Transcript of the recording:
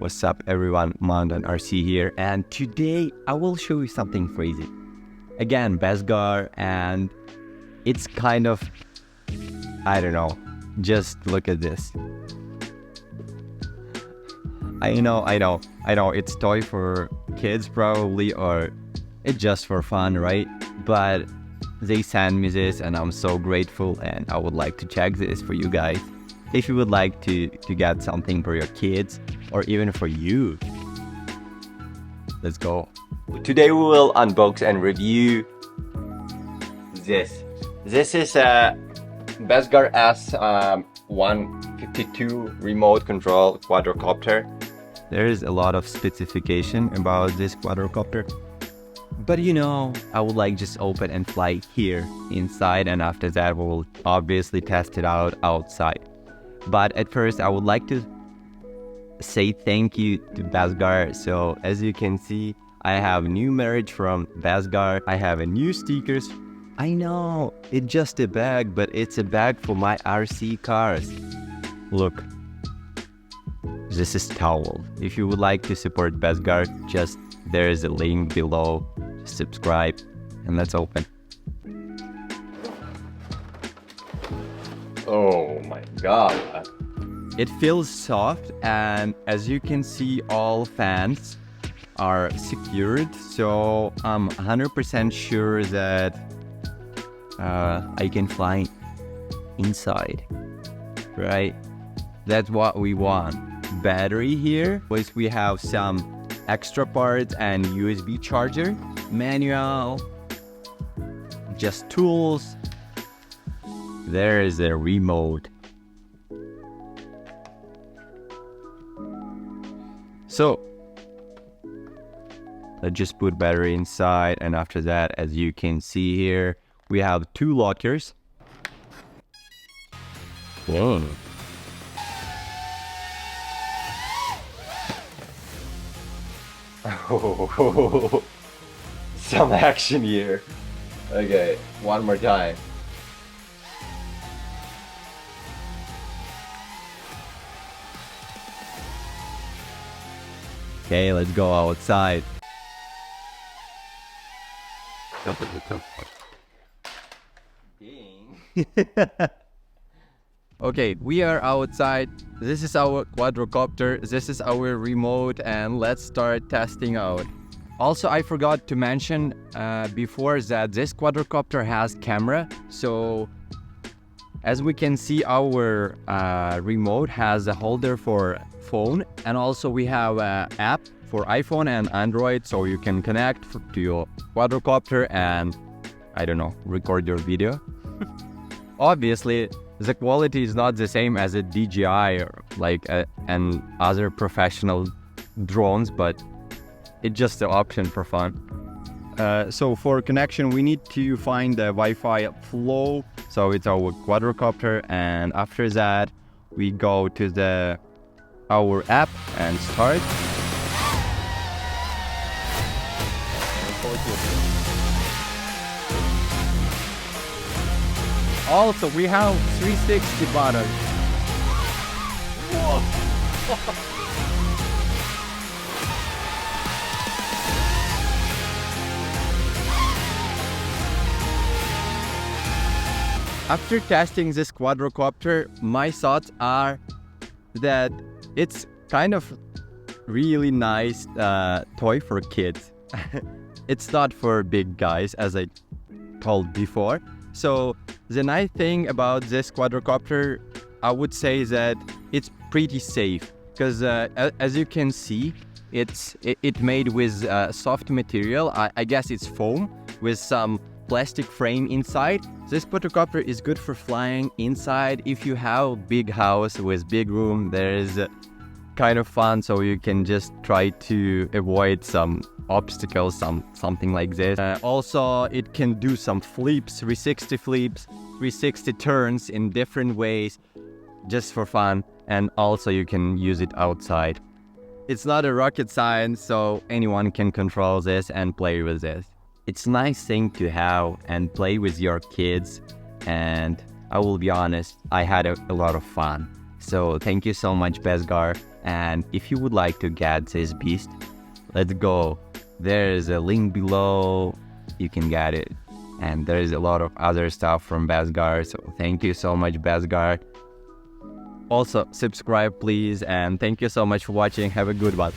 What's up everyone, Mountain RC here, and today I will show you something crazy. Again, Bezgar, and it's kind of, I don't know, just look at this. I know, it's toy for kids probably, or it's just for fun, right? But they sent me this and I'm so grateful, and I would like to check this for you guys. If you would like to get something for your kids or even for you, let's go. Today we will unbox and review this. This is a Bezgar S152 remote control quadrocopter. There is a lot of specification about this quadrocopter, but you know, I would like just open and fly here inside, and after that we will obviously test it out outside. But at first I would like to say thank you to Bezgar. So as you can see, I have new merch from Bezgar. I have a new stickers. I know it's just a bag, but it's a bag for my RC cars. Look, this is towel. If you would like to support Bezgar, just there is a link below. Just subscribe and let's open. Oh my god. It feels soft, and as you can see, all fans are secured, so I'm 100% sure that I can fly inside, right? That's what we want. Battery here, which we have some extra parts and USB charger, manual, just tools. There is a remote. So let's just put battery inside, and after that, as you can see here, we have two lockers. Whoa. Oh, some action here. Okay, one more time. Okay, let's go outside. Okay, we are outside. This is our quadrocopter. This is our remote, and let's start testing out. Also, I forgot to mention before that this quadrocopter has camera. So as we can see, our remote has a holder for phone, and also we have an app for iPhone and Android, so you can connect to your quadrocopter and, I don't know, record your video. Obviously, the quality is not the same as a DJI or like and other professional drones, but it's just an option for fun. So for connection, we need to find the Wi-Fi flow. So it's our quadrocopter, and after that, we go to our app and start. Also, we have 360 button. Whoa. After testing this quadrocopter, my thoughts are that it's kind of really nice toy for kids. It's not for big guys, as I told before. So the nice thing about this quadrocopter, I would say that it's pretty safe, because as you can see, it's made with soft material. I guess it's foam with some plastic frame inside. This quadrocopter is good for flying inside. If you have a big house with big room, there is kind of fun, so you can just try to avoid some obstacles, something like this. Also, it can do some flips, 360 flips, 360 turns in different ways, just for fun, and also you can use it outside. It's not a rocket science, so anyone can control this and play with this. It's a nice thing to have and play with your kids, and I will be honest, I had a lot of fun. So thank you so much, Bezgar. And if you would like to get this beast, let's go. There's a link below. You can get it. And there's a lot of other stuff from Bezgar. So thank you so much, Bezgar. Also, subscribe, please. And thank you so much for watching. Have a good one.